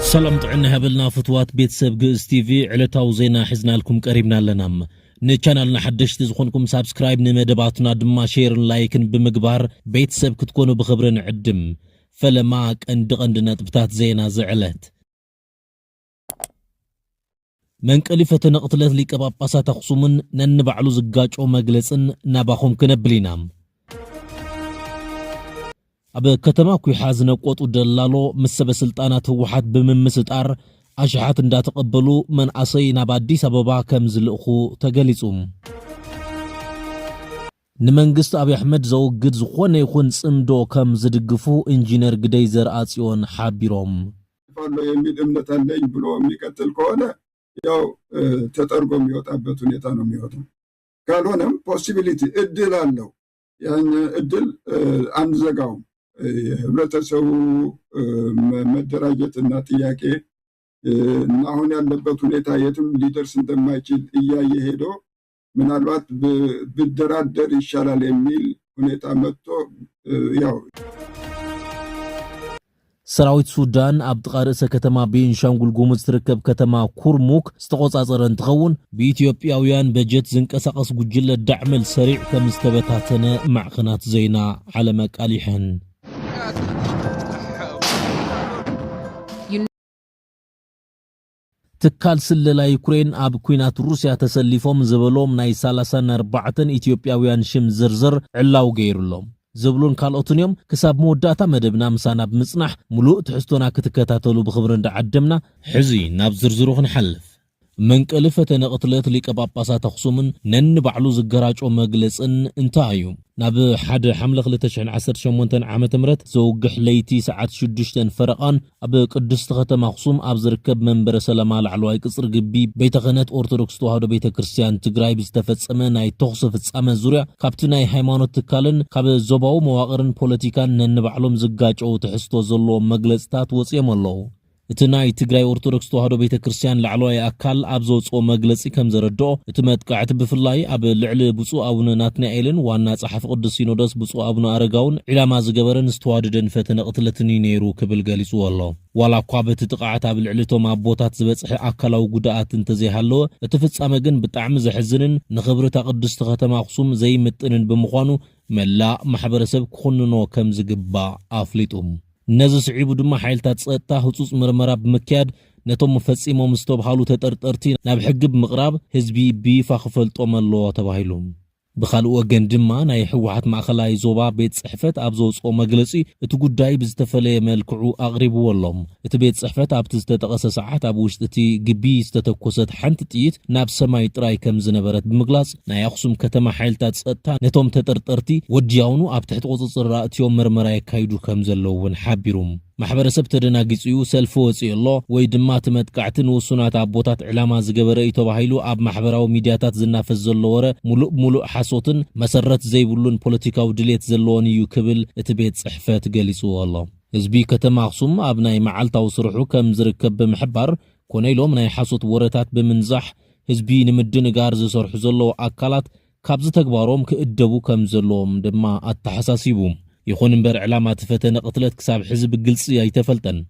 سلام طعنا هبلنا فتوات بيتسب جوز تي في علتاو زينا حزنا لكم قريبنا لنام نچانالنا حدشت زخونكم سابسكرايب نمدباتنا دما شير لايكن بمقبار بيتسب كتكونوا بخبرن عدم فلماك اندقند نطبتات زينا زعلت من كلفة نقتلت لي كباباسا تخصومن ننبعلو زقاجو مجلسن ناباخم كنبلينام أبا كتماكو يحازن قوت ودلالو مسبة سلطانات وحد بممسطار أشحات دا تقبلو من عصينا باديس أبابا كمزلقو تقليسوم نمنقست أبي أحمد زوجد زخوان يخون سندو كمزدقفو إنجينير قديزر آسيون حابيروم فالو يميد امنة اللي بلو ميكتل كونه يو تترقم يوتابتو نيتانو ميوتو قالونم possibility ادل اللو يعني ادل انزقاوم ህብረተሰቡ መደራጀትና ጥያቄ እና አሁን ያለበት ሁኔታ የትም ሊደርስ እንደማይችል እያየ ሄዶ ምናልባት ብደራደር ይሻላል የሚል ሁኔታ መጥቶ ያው ሰራዊት ሱዳን አብጥቃርሰ ከተማ ቤንሻንጉል ጉሙዝ ትርከብ ከተማ ኩርሙክ ዝተቆጻጸረን ትኸውን በኢትዮጵያውያን በጀት ዝንቀሳቀስ ጉጅለ ዳዕመል ሰሪዕ ከምስተበታተነ ማዕኸናት ዜና ዓለም ቃሊሕን تكال سللا يوكرين اب كوينات روسيا تسليفهم زبلوم ناي 34 ኢትዮጵያውያን ሽም ዝርዝር ዕላው ገይሩሎም زبلون ካልኦትንዮም ክሳብ መወዳእታ መደብና ምሳና ብምጽናሕ ሙሉእ ትሕዝቶና ክትከታተሉ ብኽብሪ እንዳዓደምና ሕዚ ናብ ዝርዝሩ ክንሓልፍ መንቀልፈተ ነቕትለት ሊቀ ጳጳሳት አኽሱምን ነንባዕሉ ዝገራጮ መግለጽን እንታዩ ናብ ሓደ ሐምለ 2018 ዓመተ ምህረት ዘውግሕ ለይቲ ሰዓት 6 ፈረቓን ኣብ ቅድስት ከተማ አኽሱም ኣብ ዝርከብ መንበረ ሰላማ ላዕለዋይ ቅጽር ግቢ ቤተ ክህነት ኦርቶዶክስ ተዋህዶ ቤተ ክርስቲያን ትግራይ ብዝተፈጸመ ናይ ተኹስ ፍጻመ ዙርያ ካብቲ ናይ ሃይማኖት ትካልን ካብ ዞባው መዋቕርን ፖለቲካን ነንባዕሎም ዝጋጨው ትሕዝቶ ዘለዎ መግለጽታት ወጽዮም ኣለዉ እቲ ናይ ትግራይ ኦርቶዶክስ ተዋህዶ ቤተ ክርስቲያን ላዕለዋይ አካል ኣብ ዘውጽኦ መግለጺ ከም ዘረድኦ እቲ መጥቃዕቲ ብፍላይ ኣብ ልዕሊ ብፁዕ አቡነ ናትናኤልን ዋና ጸሓፊ ቅዱስ ሲኖዶስ ብፁዕ አቡነ አረጋውን ዒላማ ዝገበረን ዝተዋደደን ፈተነ ቅትለትን ነይሩ ክብል ገሊጹ ኣሎ ዋላ እኳ በቲ ጥቃዓት ኣብ ልዕሊ እቶም ኣቦታት ዝበጽሐ ኣካላዊ ጉድኣት እንተዘይሃለወ እቲ ፍጻመ ግን ብጣዕሚ ዘሕዝንን ንኽብርታ ቅድስቲ ከተማ አኽሱም ዘይምጥንን ብምዃኑ መላእ ማሕበረሰብ ክኹንኖ ከም ዝግባእ ኣፍሊጡም ነዚ ስዒቡ ድማ ሓይልታት ጸጥታ ህጹጽ ምርመራ ብምክያድ ነቶም ፈጺሞም ዝተብሃሉ ተጠርጠርቲ ናብ ሕጊ ብምቕራብ ህዝቢ ብይፋ ክፈልጦም ኣለዎ ተባሂሉ ብኻልእ ወገን ድማ ናይ ሕወሓት ማእኸላይ ዞባ ቤት ጽሕፈት ኣብ ዘውጽኦ መግለጺ እቲ ጉዳይ ብዝተፈለየ መልክዑ ኣቕሪብዎ ኣሎም እቲ ቤት ጽሕፈት ኣብቲ ዝተጠቐሰ ሰዓት ኣብ ውሽጢ እቲ ግቢ ዝተተኮሰት ሓንቲ ጥይት ናብ ሰማይ ጥራይ ከም ዝነበረት ብምግላጽ ናይ ኣኽሱም ከተማ ሓይልታት ጸጥታ ነቶም ተጠርጠርቲ ወዲያውኑ ኣብ ትሕቲ ቁጽጽር ራእትዮም ምርመራ የካይዱ ከም ዘለውን ሓቢሮም ማሕበረሰብ ተደናጊጽዩ ሰልፊ ወጽኡ ኣሎ ወይ ድማ ተመጥቃዕትን ውሱናት ኣቦታት ዕላማ ዝገበረ እዩ ተባሂሉ ኣብ ማሕበራዊ ሚድያታት ዝናፈስ ዘሎ ወረ ሙሉእ ሓሶትን መሰረት ዘይብሉን ፖለቲካዊ ድሌት ዘለዎን እዩ ክብል እቲ ቤት ጽሕፈት ገሊጹ ኣሎ ህዝቢ ከተማ አኽሱም ኣብ ናይ መዓልታዊ ስርሑ ከም ዝርከብ ብምሕባር ኮነ ኢሎም ናይ ሓሶት ወረታት ብምንዛሕ ህዝቢ ንምድንጋር ዝሰርሑ ዘለዉ ኣካላት ካብ ዝተግባሮም ክእደቡ ከም ዘለዎም ድማ ኣተሓሳሲቡ يخون امبر علامات فتنة قتلت كساب حزب قلصي يتفلتن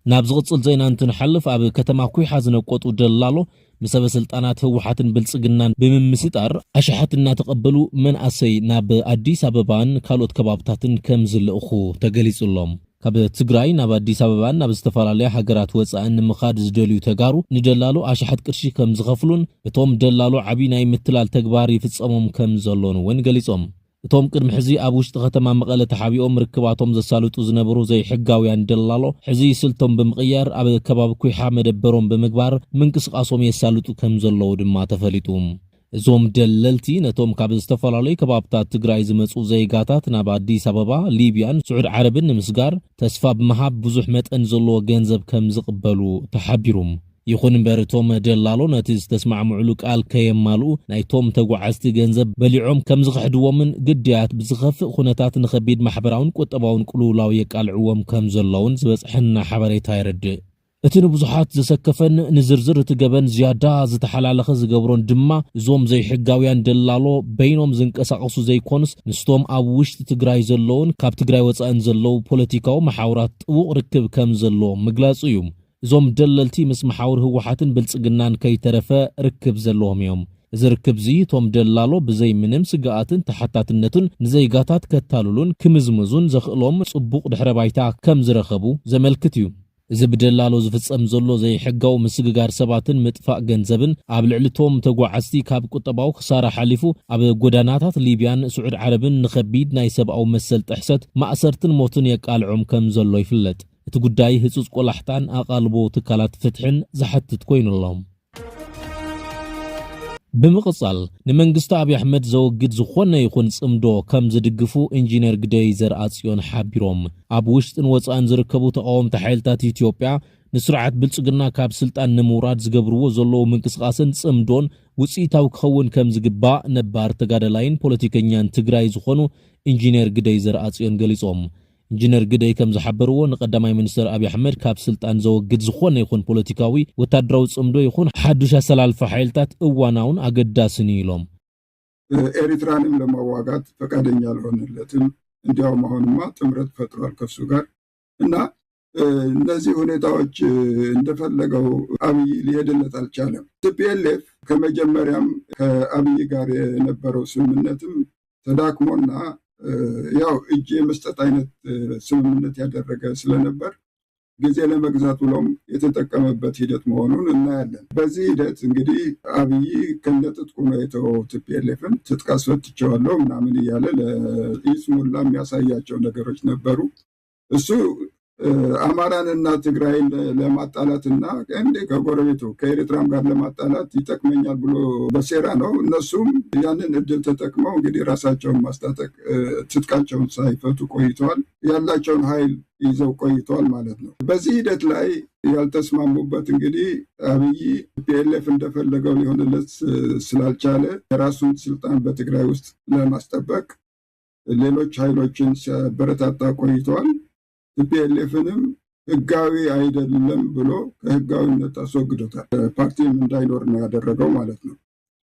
نابز غصل زينا انتن حلف اب كتما كوي حازن قوتو دلالو مسبب سلطانات هوحاتن بلصقنان بممسطار اشحاتنا تقبلوا من اسي ناب اديس ابابان كالوت كبابتاتن كم زلخو تغليصلهم ካብ ትግራይ ናብ አዲስ አበባ ናብ ዝተፈላልያ ሃገራት ወጻእን ምኻድ ዝደልዩ ተጋሩ ንደላሉ አሽሓት ቅርሺ ከም ዝኸፍሉን እቶም ደላሉ ዓቢ ናይ ምትላል ተግባር ይፍጸሞም ከም ዘሎን ወን ገሊጾም እቶም ቅድም ሕዚ ኣብ ውሽጢ ከተማ መቐለ ተሓቢኦም ርክባቶም ዘሳልጡ ዝነበሩ ዘይሕጋውያን ደላሎ ሕዚ ስልቶም ብምቕያር ኣብ ከባቢ ኩይሓ መደበሮም ብምግባር ምንቅስቃሶም የሳልጡ ከም ዘለዉ ድማ ተፈሊጡ እዞም ደለልቲ ነቶም ካብ ዝተፈላልዩ ከባብታት ትግራይ ዝመጹ ዘይጋታት ናብ አዲስ አበባ ሊብያን ስዑድ ዓረብን ንምስጋር ተስፋ ብምሃብ ብዙሕ መጠን ዘለዎ ገንዘብ ከም ዝቕበሉ ተሓቢሮም ይኹን እምበር እቶም ደላሎ ነቲ ዝተስማዕምዕሉ ቃል ከየማልኡ ናይቶም ተጓዓዝቲ ገንዘብ በሊዖም ከም ዝኽሕድዎምን ግድያት ብዝኸፍእ ኩነታት ንኸቢድ ማሕበራውን ቁጠባውን ቅልውላው የቃልዕዎም ከም ዘለውን ዝበጽሕና ሓበሬታ ይረድእ እትን ብዙሓት ዘሰከፈን ንዝርዝር እትገበን ዝያዳ ዝተሓላለኸ ዝገብሮን ድማ እዞም ዘይሕጋውያን ደላሎ በይኖም ዝንቀሳቐሱ ዘይኮንስ ንስቶም ኣብ ውሽጢ ትግራይ ዘለውን ካብ ትግራይ ወፃእን ዘለዉ ፖለቲካዊ መሓውራት ጥቡቕ ርክብ ከም ዘለዎ ምግላጹ እዩ። እዞም ደለልቲ ምስ መሓውር ህወሓትን ብልጽግናን ከይተረፈ ርክብ ዘለዎም እዮም። እዚ ርክብ እዚ ቶም ደላሎ ብዘይ ምንም ስጋኣትን ተሓታትነትን ንዘይጋታት ከታልሉን ክምዝምዙን ዘኽእሎም ጽቡቕ ድሕረ ባይታ ከም ዝረኸቡ ዘመልክት እዩ። እዚ ብደላሎ ዝፍጸም ዘሎ ዘይሕጋው ምስግጋር ሰባትን ምጥፋእ ገንዘብን ኣብ ልዕልቶም ተጓዓዝቲ ካብ ቁጠባው ክሳራ ሓሊፉ ኣብ ጎዳናታት ሊብያን ስዑድ ዓረብን ንኸቢድ ናይ ሰብኣዊ መሰል ጥሕሰት ማእሰርትን ሞትን የቃልዖም ከም ዘሎ ይፍለጥ። እቲ ጉዳይ ህጹጽ ቆላሕታን ኣቓልቦ ትካላት ፍትሕን ዝሓትት ኮይኑሎም ብምቕጻል ንመንግስቲ ኣብይ ኣሕመድ ዘወግድ ዝኾነ ይኹን ጽምዶ ከም ዝድግፉ ኢንጂነር ግደይ ዘርአጽዮን ሓቢሮም ኣብ ውሽጥን ወፃእን ዝርከቡ ተቃወምቲ ሓይልታት ኢትዮጵያ ንስርዓት ብልጽግና ካብ ስልጣን ንምውራድ ዝገብርዎ ዘለዉ ምንቅስቓስን ጽምዶን ውጽኢታዊ ክኸውን ከም ዝግባእ ነባር ተጋዳላይን ፖለቲከኛን ትግራይ ዝኾኑ ኢንጂነር ግደይ ዘርአጽዮን ገሊጾም። ኢንጂነር ግደይ ከም ዝሓበርዎ ንቀዳማይ ሚኒስትር ኣብይ ኣሕመድ ካብ ስልጣን ዘወግድ ዝኾነ ይኹን ፖለቲካዊ ወታደራዊ ጽምዶ ይኹን ሓዱሽ አሰላልፋ ሓይልታት እዋናውን አገዳስን ኢሎም ኤሪትራንም ለማዋጋት ፈቃደኛ አልሆነለትም። እንዲያውም አሁንማ ጥምረት ፈጥሯል ከሱ ጋር እና እነዚህ ሁኔታዎች እንደፈለገው አብይ ሊሄድለት አልቻለም። ቲፒኤልኤፍ ከመጀመሪያም ከአብይ ጋር የነበረው ስምምነትም ተዳክሞና ያው እጅ መስጠት አይነት ስምምነት ያደረገ ስለነበር ጊዜ ለመግዛት ብሎም የተጠቀመበት ሂደት መሆኑን እናያለን። በዚህ ሂደት እንግዲህ አብይ ከነጥጥቁ ነው የተወው ቲፒኤልኤፍን ትጥቅ አስፈትቼዋለሁ ምናምን እያለ ለይስሙላ የሚያሳያቸው ነገሮች ነበሩ። እሱ አማራንና ትግራይን ለማጣላትና እንደ ከጎረቤቱ ከኤርትራም ጋር ለማጣላት ይጠቅመኛል ብሎ በሴራ ነው። እነሱም ያንን እድል ተጠቅመው እንግዲህ ራሳቸውን ማስታጠቅ ትጥቃቸውን ሳይፈቱ ቆይተዋል። ያላቸውን ኃይል ይዘው ቆይተዋል ማለት ነው። በዚህ ሂደት ላይ ያልተስማሙበት እንግዲህ አብይ ፒኤልኤፍ እንደፈለገው ሊሆንለት ስላልቻለ የራሱን ስልጣን በትግራይ ውስጥ ለማስጠበቅ ሌሎች ኃይሎችን ሲያበረታታ ቆይተዋል። ቲፒኤልኤፍንም ህጋዊ አይደለም ብሎ ከህጋዊነት አስወግዶታል። ፓርቲም እንዳይኖር ነው ያደረገው ማለት ነው።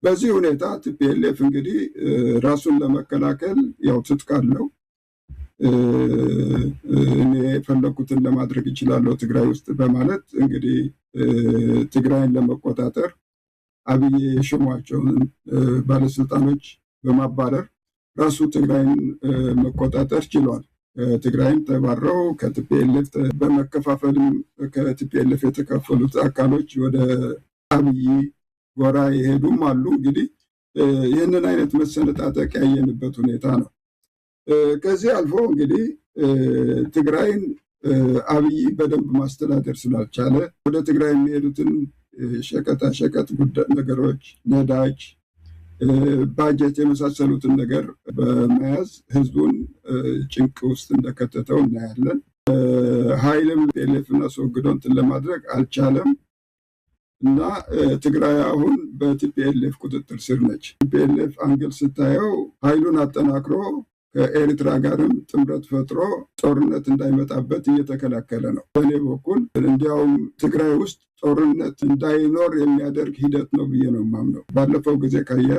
በዚህ ሁኔታ ቲፒኤልኤፍ እንግዲህ ራሱን ለመከላከል ያው ትጥቅ አለው። እኔ የፈለኩትን ለማድረግ ይችላለሁ ትግራይ ውስጥ በማለት እንግዲህ ትግራይን ለመቆጣጠር አብይ የሾሟቸውን ባለስልጣኖች በማባረር ራሱ ትግራይን መቆጣጠር ችሏል። ትግራይን ተባረው ከቲፒኤልኤፍ በመከፋፈልም ከቲፒኤልኤፍ የተከፈሉት አካሎች ወደ አብይ ጎራ የሄዱም አሉ። እንግዲህ ይህንን አይነት መሰነጣጠቅ ያየንበት ሁኔታ ነው። ከዚህ አልፎ እንግዲህ ትግራይን አብይ በደንብ ማስተዳደር ስላልቻለ ወደ ትግራይ የሚሄዱትን ሸቀጣሸቀጥ ነገሮች፣ ነዳጅ፣ ባጀት የመሳሰሉትን ነገር በመያዝ ህዝቡን ጭንቅ ውስጥ እንደከተተው እናያለን። ኃይልም ፒኤልኤፍን አስወግዶ እንትን ለማድረግ አልቻለም እና ትግራይ አሁን በቲፒኤልኤፍ ቁጥጥር ስር ነች። ቲፒኤልኤፍ አንግል ስታየው ኃይሉን አጠናክሮ ከኤርትራ ጋርም ጥምረት ፈጥሮ ጦርነት እንዳይመጣበት እየተከላከለ ነው። በእኔ በኩል እንዲያውም ትግራይ ውስጥ ጦርነት እንዳይኖር የሚያደርግ ሂደት ነው ብዬ ነው የማምነው። ባለፈው ጊዜ ካየ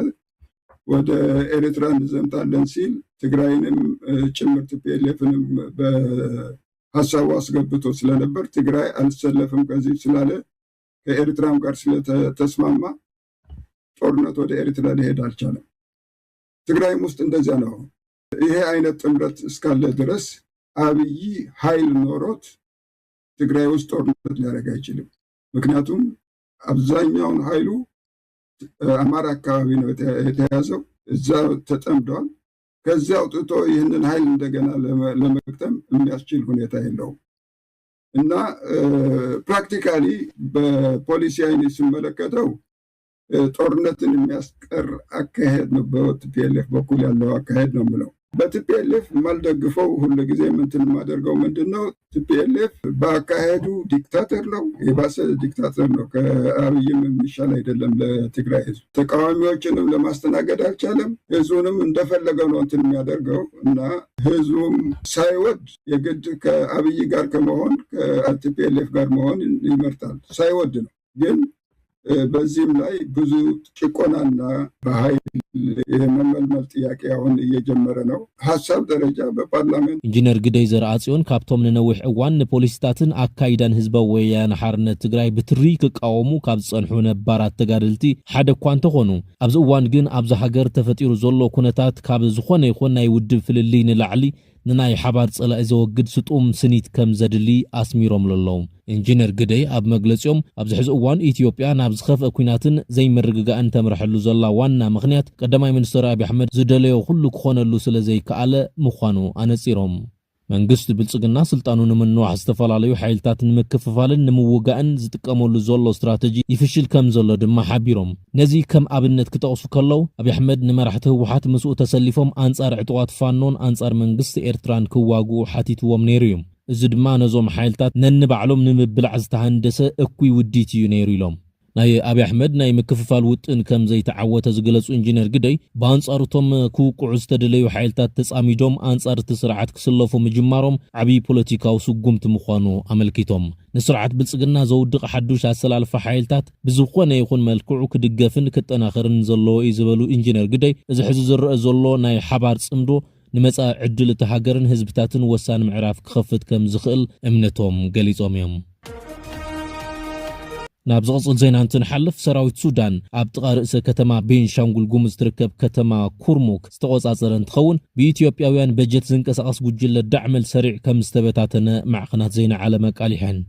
ወደ ኤርትራ እንዘምታለን ሲል ትግራይንም ጭምር ቲፒኤልኤፍንም በሀሳቡ አስገብቶ ስለነበር ትግራይ አልሰለፍም ከዚህ ስላለ ከኤርትራም ጋር ስለተስማማ ጦርነት ወደ ኤርትራ ሊሄድ አልቻለም። ትግራይም ውስጥ እንደዚያ ነው። ይሄ አይነት ጥምረት እስካለ ድረስ አብይ ኃይል ኖሮት ትግራይ ውስጥ ጦርነት ሊያደርግ አይችልም። ምክንያቱም አብዛኛውን ኃይሉ አማራ አካባቢ ነው የተያዘው፣ እዛ ተጠምዷል። ከዚያ አውጥቶ ይህንን ኃይል እንደገና ለመግጠም የሚያስችል ሁኔታ የለውም እና ፕራክቲካሊ በፖሊሲ አይነት ስመለከተው ጦርነትን የሚያስቀር አካሄድ ነው በቲፒኤልኤፍ በኩል ያለው አካሄድ ነው የምለው። በቲፒኤልኤፍ ማልደግፈው ሁሉ ጊዜ ምንትን ማደርገው ምንድነው ቲፒኤልኤፍ ባካሄዱ ዲክታተር ነው የባሰ ዲክታተር ነው ከአብይም የሚሻል አይደለም ለትግራይ ህዝብ ተቃዋሚዎችንም ለማስተናገድ አልቻለም ህዝቡንም እንደፈለገው ነው እንትን የሚያደርገው እና ህዝቡም ሳይወድ የግድ ከአብይ ጋር ከመሆን ከቲፒኤልኤፍ ጋር መሆን ይመርጣል ሳይወድ ነው ግን በዚህም ላይ ብዙ ጭቆናና በኃይል የመመልመል ጥያቄ አሁን እየጀመረ ነው ሐሳብ ደረጃ በፓርላሜንት ኢንጂነር ግደይ ዘርአጽዮን ካብቶም ንነዊሕ እዋን ፖሊስታትን አካይዳን ህዝባዊ ወያነ ሓርነት ትግራይ ብትሪ ክቃወሙ ካብ ጸንሑ ነባራት ተጋድልቲ ሓደ እኳ እንተኾኑ ኣብዚ እዋን ግን ኣብዚ ሃገር ተፈጢሩ ዘሎ ኩነታት ካብ ዝኾነ ይኹን ናይ ውድብ ፍልሊ ንላዕሊ ንናይ ሓባር ጸላኢ ዘወግድ ስጡም ስኒት ከም ዘድሊ ኣስሚሮም ለለዉ ኢንጂነር ግደይ ኣብ መግለጺኦም ኣብዚ ሕዚ እዋን ኢትዮጵያ ናብ ዝኸፍአ ኩናትን ዘይምርግጋእን ተምርሐሉ ዘላ ዋና ምኽንያት ቀዳማይ ሚኒስትር አብይ አሕመድ ዝደለዮ ኩሉ ክኾነሉ ስለ ዘይከኣለ ምዃኑ ኣነጺሮም መንግስት ብልጽግና ስልጣኑ ንምንዋሕ ዝተፈላለዩ ሓይልታት ንምክፍፋልን ንምውጋእን ዝጥቀመሉ ዘሎ ስትራቴጂ ይፍሽል ከም ዘሎ ድማ ሓቢሮም ነዚ ከም ኣብነት ክጠቕሱ ከለው አብይ አሕመድ ንመራሕቲ ህወሓት ምስኡ ተሰሊፎም አንጻር ዕጡዋት ፋኖን አንጻር መንግስቲ ኤርትራን ክዋግኡ ሓቲትዎም ነይሩ እዮም እዚ ድማ ነዞም ሓይልታት ነንባዕሎም ንምብላዕ ዝተሃንደሰ እኩይ ውዲት እዩ ነይሩ ኢሎም ናይ አብይ አሕመድ ናይ ምክፍፋል ውጥን ከም ዘይተዓወተ ዝገለጹ ኢንጂነር ግደይ በአንጻሩቶም ክውቅዑ ዝተደለዩ ሓይልታት ተጻሚዶም አንጻር እቲ ስርዓት ክስለፉ ምጅማሮም ዓብይ ፖለቲካዊ ስጉምቲ ምዃኑ ኣመልኪቶም ንስርዓት ብልጽግና ዘውድቕ ሓዱሽ ኣሰላልፋ ሓይልታት ብዝኾነ ይኹን መልክዑ ክድገፍን ክጠናኸርን ዘለዎ እዩ ዝበሉ ኢንጂነር ግደይ እዚ ሕዚ ዝርአ ዘሎ ናይ ሓባር ጽምዶ ንመጻ ዕድል እቲ ሃገርን ህዝብታትን ወሳኒ ምዕራፍ ክኸፍት ከም ዝኽእል እምነቶም ገሊጾም እዮም ናብ ዝቕጽል ዜና እንትንሓልፍ ሰራዊት ሱዳን ኣብ ጥቓ ርእሰ ከተማ ቤንሻንጉል ጉሙዝ ትርከብ ከተማ ኩርሙክ ዝተቆጻጸረ እንትኸውን ብኢትዮጵያውያን በጀት ዝንቀሳቐስ ጉጅለ ዳዕመል ሰሪዕ ከም ዝተበታተነ ማዕኸናት ዜና ዓለም ኣቃሊሐን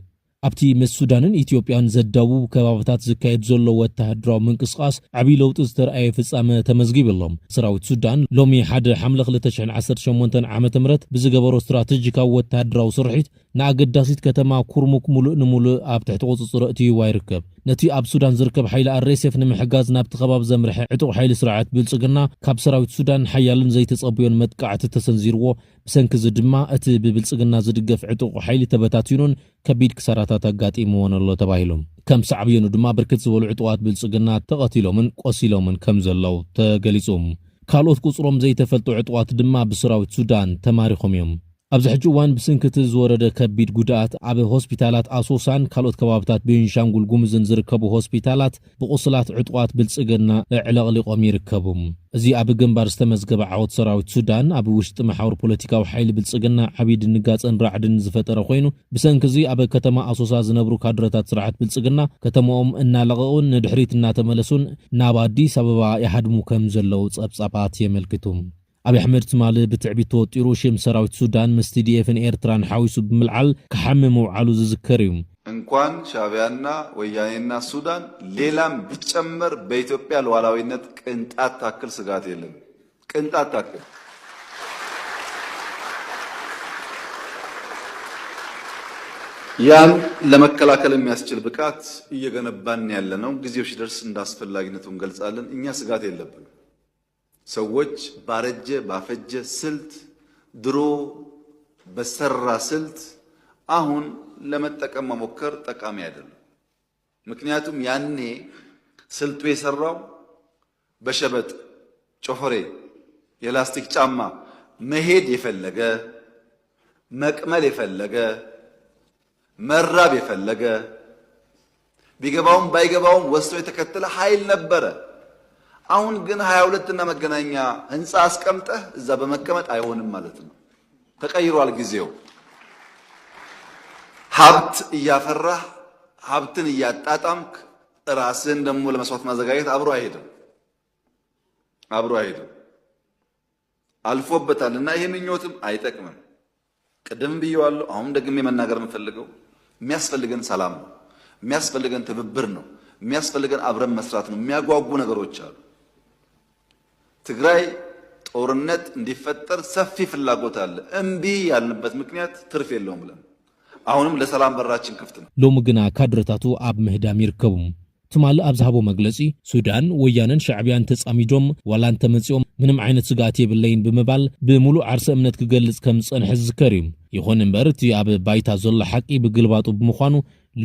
ኣብቲ ምስ ሱዳንን ኢትዮጵያን ዘዳውብ ከባቢታት ዝካየድ ዘሎ ወተሃደራዊ ምንቅስቓስ ዓብይ ለውጢ ዝተረኣየ ፍጻመ ተመዝጊብሎም ሰራዊት ሱዳን ሎሚ 1 ሓምለ 2018 ዓመተ ምህረት ብዝገበሮ ስትራቴጂካዊ ወተሃደራዊ ስርሒት ንኣገዳሲት ከተማ ኩርሙክ ሙሉእ ንሙሉእ ኣብ ትሕቲ ቁፅፅር እትይዋ ይርከብ ነቲ ኣብ ሱዳን ዝርከብ ሓይሊ አርኤስኤፍ ንምሕጋዝ ናብቲ ከባቢ ዘምርሐ ዕጡቕ ሓይሊ ስርዓት ብልጽግና ካብ ሰራዊት ሱዳን ሓያልን ዘይተጸብዮን መጥቃዕቲ ተሰንዚርዎ ብሰንኪ እዚ ድማ እቲ ብብልጽግና ዝድገፍ ዕጡቕ ሓይሊ ተበታቲኑን ከቢድ ክሳራታት ኣጋጢምዎን ኣሎ ተባሂሎም ከም ሳዕብየኑ ድማ ብርክት ዝበሉ ዕጡቓት ብልጽግና ተቐቲሎምን ቆሲሎምን ከም ዘለው ተገሊጹ ካልኦት ቁጽሮም ዘይተፈልጡ ዕጡቓት ድማ ብሰራዊት ሱዳን ተማሪኾም እዮም ኣብዚ ሕጂ እዋን ብስንክቲ ዝወረደ ከቢድ ጉድኣት ኣብ ሆስፒታላት ኣሶሳን ካልኦት ከባቢታት ቤንሻንጉል ጉሙዝን ዝርከቡ ሆስፒታላት ብቁስላት ዕጡቓት ብልጽግና ዕለቕሊቖም ይርከቡ እዚ ኣብ ግንባር ዝተመዝገበ ዓወት ሰራዊት ሱዳን ኣብ ውሽጢ መሓውር ፖለቲካዊ ሓይሊ ብልጽግና ዓብይ ድንጋጸን ራዕድን ዝፈጠረ ኮይኑ ብሰንኪ እዚ ኣብ ከተማ ኣሶሳ ዝነብሩ ካድረታት ስርዓት ብልጽግና ከተማኦም እናለቐቑን ንድሕሪት እናተመለሱን ናብ አዲስ አበባ ይሃድሙ ከም ዘለው ጸብጻባት የመልክቱ አብይ አሕመድ ትማሊ ብትዕቢት ተወጢሩ ሽም ሰራዊት ሱዳን ምስ ቲዲኤፍን ኤርትራን ሓዊሱ ብምልዓል ክሓምም መውዓሉ ዝዝከር እዩ እንኳን ሻዕቢያና ወያኔና ሱዳን ሌላም ቢጨመር በኢትዮጵያ ሉዓላዊነት ቅንጣት ታክል ስጋት የለም ቅንጣት ታክል ያን ለመከላከል የሚያስችል ብቃት እየገነባን ያለነው ጊዜው ሲደርስ እንዳስፈላጊነቱ እንገልጻለን እኛ ስጋት የለብንም ሰዎች ባረጀ ባፈጀ ስልት ድሮ በሰራ ስልት አሁን ለመጠቀም መሞከር ጠቃሚ አይደለም ምክንያቱም ያኔ ስልቱ የሰራው በሸበጥ ጮፈሬ የላስቲክ ጫማ መሄድ የፈለገ መቅመል የፈለገ መራብ የፈለገ ቢገባውም ባይገባውም ወስቶ የተከተለ ኃይል ነበረ አሁን ግን 22 እና መገናኛ ህንጻ አስቀምጠህ እዛ በመቀመጥ አይሆንም ማለት ነው ተቀይሯል ጊዜው ሀብት እያፈራህ ሀብትን እያጣጣምክ ራስን ደሞ ለመስዋዕት ማዘጋጀት አብሮ አይሄድም አልፎበታልና ይሄ ምኞትም አይጠቅምም ቀደም ብየዋለሁ አሁን ደግሜ መናገር የምፈልገው የሚያስፈልገን ሰላም ነው የሚያስፈልገን ትብብር ነው የሚያስፈልገን አብረን መስራት ነው የሚያጓጉ ነገሮች አሉ ትግራይ ጦርነት እንዲፈጠር ሰፊ ፍላጎት አለ እምቢ ያልንበት ምክንያት ትርፍ የለውም ብለን አሁንም ለሰላም በራችን ክፍት ነው ሎሚ ግና ካድረታቱ ኣብ ምህዳም ይርከቡ ትማል ኣብዛሃቦ መግለጺ ሱዳን ወያነን ሻዕቢያን ተጻሚዶም ዋላን ተመጽኦም ምንም ዓይነት ስጋት የብለይን ብምባል ብሙሉእ ዓርሰ እምነት ክገልጽ ከም ጸንሐ ዝዝከር እዩ። ይኹን እምበር እቲ ኣብ ባይታ ዘሎ ሓቂ ብግልባጡ ብምዃኑ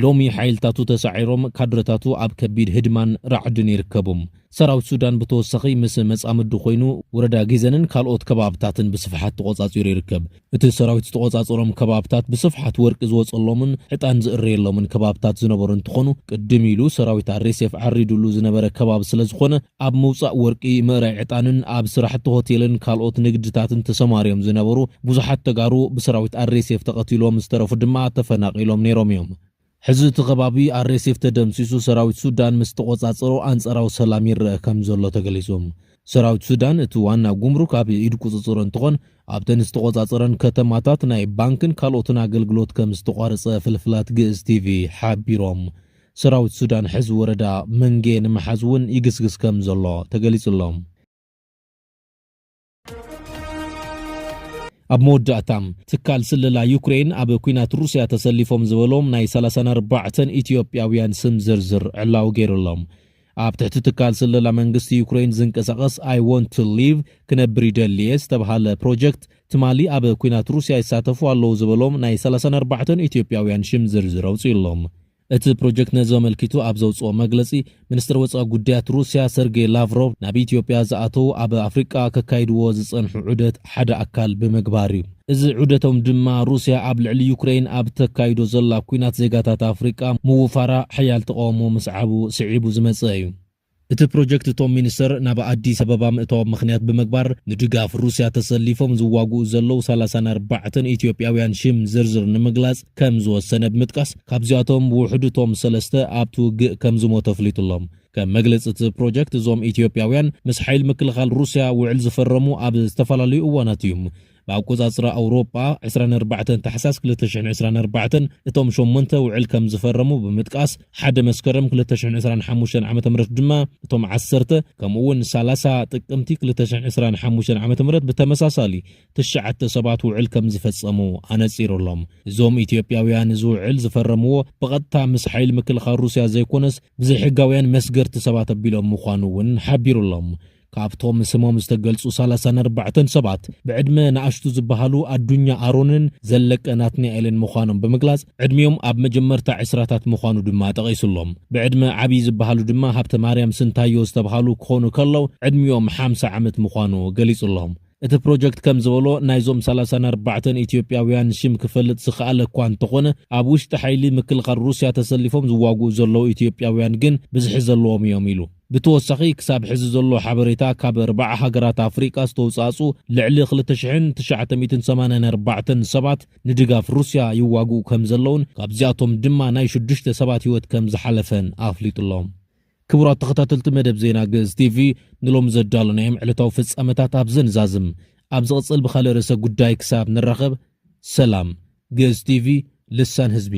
ሎሚ ሓይልታቱ ተሳዒሮም ካድረታቱ ኣብ ከቢድ ህድማን ራዕድን ይርከቡም። ሰራዊት ሱዳን ብተወሳኺ ምስ መጻምዱ ኮይኑ ወረዳ ጊዘንን ካልኦት ከባብታትን ብስፍሓት ተቆጻጺሩ ይርከብ። እቲ ሰራዊት ዝተቆጻጸሮም ከባብታት ብስፍሓት ወርቂ ዝወጸሎምን ዕጣን ዝእረየሎምን ከባብታት ዝነበሩ እንትኾኑ ቅድም ኢሉ ሰራዊት RSF ዓሪዱሉ ዝነበረ ከባቢ ስለ ዝኾነ ኣብ ምውጻእ ወርቂ ምእራይ ዕጣንን ኣብ ስራሕቲ ሆቴልን ካልኦት ንግድታትን ተሰማርዮም ዝነበሩ ብዙሓት ተጋሩ ብሰራዊት RSF ተቐቲሎም ዝተረፉ ድማ ተፈናቂሎም ነይሮም እዮም። ሕዚ እቲ ከባቢ RSF ተደምሲሱ ሰራዊት ሱዳን ምስ ተቆጻጸሮ አንጻራዊ ሰላም ይረአ ከም ዘሎ ተገሊጾም። ሰራዊት ሱዳን እቲ ዋና ጉምሩክ ኣብ ኢድ ቁጽጽር እንትኾን ኣብተን ዝተቆጻጸረን ከተማታት ናይ ባንክን ካልኦትን ኣገልግሎት ከም ዝተቋረጸ ፍልፍላት ግእዝ TV ሓቢሮም። ሰራዊት ሱዳን ሕዚ ወረዳ መንጌ ንምሓዝ እውን ይግስግስ ከም ዘሎ ተገሊጹሎም። ኣብ መወዳእታም ትካል ስለላ ዩክሬን ኣብ ኩናት ሩስያ ተሰሊፎም ዝበሎም ናይ 34 ኢትዮጵያውያን ስም ዝርዝር ዕላው ገይሩሎም። ኣብ ትሕቲ ትካል ስለላ መንግስቲ ዩክሬን ዝንቀሳቐስ I want to live ክነብር ይደልየ ዝተባሃለ ፕሮጀክት ትማሊ ኣብ ኩናት ሩስያ ይሳተፉ ኣለዉ ዝበሎም ናይ 34 ኢትዮጵያውያን ሽም ዝርዝር ኣውፂኡሎም። እቲ ፕሮጀክት ነዚ ኣመልኪቱ ኣብ ዘውፅኦ መግለጺ ሚኒስትር ወጻኢ ጉዳያት ሩስያ ሰርጌይ ላቭሮቭ ናብ ኢትዮጵያ ዝኣተው ኣብ ኣፍሪቃ ከካይድዎ ዝጸንሑ ዑደት ሓደ ኣካል ብምግባር እዩ። እዚ ዑደቶም ድማ ሩስያ ኣብ ልዕሊ ዩክሬን ኣብ ተካይዶ ዘላ ኩናት ዜጋታት ኣፍሪቃ ምውፋራ ሓያል ተቃውሞ ምስዓቡ ስዒቡ ዝመጽእ እዩ። እቲ ፕሮጀክት እቶም ሚኒስተር ናብ ኣዲስ ኣበባ ምእታዎም ምኽንያት ብምግባር ንድጋፍ ሩስያ ተሰሊፎም ዝዋግኡ ዘለው 34 ኢትዮጵያውያን ሽም ዝርዝር ንምግላጽ ከም ዝወሰነ ብምጥቃስ ካብዚኣቶም ውሕድ እቶም 3 ኣብቲ ውግእ ከም ዝሞቱ ኣፍሊጡሎም። ከም መግለጺ እቲ ፕሮጀክት እዞም ኢትዮጵያውያን ምስ ሓይሊ ምክልኻል ሩስያ ውዕል ዝፈረሙ ኣብ ዝተፈላለዩ እዋናት እዩ። በአቆጻጽራ አውሮፓ 24 ታሕሳስ 2024 እቶም 8 ውዕል ከም ዝፈረሙ ብምጥቃስ ሓደ መስከረም 2025 ዓመተ ምህረት ድማ እቶም 10 ከምኡውን 30 ጥቅምቲ 2025 ዓመተ ምህረት በተመሳሳሊ 9 ሰባት ውዕል ከም ዝፈጸሙ ኣነጺሩሎም። እዞም ኢትዮጵያውያን ዝውዕል ዝፈረምዎ በቀጥታ ምስ ሓይሊ ምክልኻል ሩስያ ዘይኮነስ ብዘይሕጋውያን መስገርቲ ሰባት ኣቢሎም ምዃኑ እውን ሓቢሩሎም። ካብቶም ስሞም ዝተገልጹ 34 ሰባት ብዕድመ ንኣሽቱ ዝበሃሉ ኣዱኛ ኣሮንን ዘለቀ ናትናኤልን ምዃኖም ብምግላጽ ዕድሚኦም ኣብ መጀመርታ 10ታት ምዃኑ ድማ ጠቒሱሎም። ብዕድመ ዓብይ ዝበሃሉ ድማ ሃብተ ማርያም ስንታዮ ዝተባሃሉ ክኾኑ ከለው ዕድሚኦም 50 ዓመት ምዃኑ ገሊጹሎም። እቲ ፕሮጀክት ከም ዝበሎ ናይዞም 34 ኢትዮጵያውያን ሽም ክፈልጥ ዝኽኣለ እኳ እንተኾነ ኣብ ውሽጢ ሓይሊ ምክልኻል ሩስያ ተሰሊፎም ዝዋግኡ ዘለው ኢትዮጵያውያን ግን ብዝሒ ዘለዎም እዮም ኢሉ። ብተወሳኺ ክሳብ ሕዚ ዘሎ ሓበሬታ ካብ 4 ሃገራት ኣፍሪቃ ዝተውጻጹ ልዕሊ 2984 ሰባት ንድጋፍ ሩስያ ይዋግኡ ከም ዘለውን ካብዚኣቶም ድማ ናይ 6 ሰባት ህይወት ከም ዝሓለፈን ኣፍሊጡሎም። ክቡራት ተኸታተልቲ መደብ ዜና ግእዝ ቲቪ ንሎም ዘዳለናዮም ዕለታዊ ፍጻመታት ኣብ ዘንዛዝም ኣብ ዝቕጽል ብኻልእ ርዕሰ ጉዳይ ክሳብ ንራኸብ ሰላም። ግእዝ ቲቪ ልሳን ህዝቢ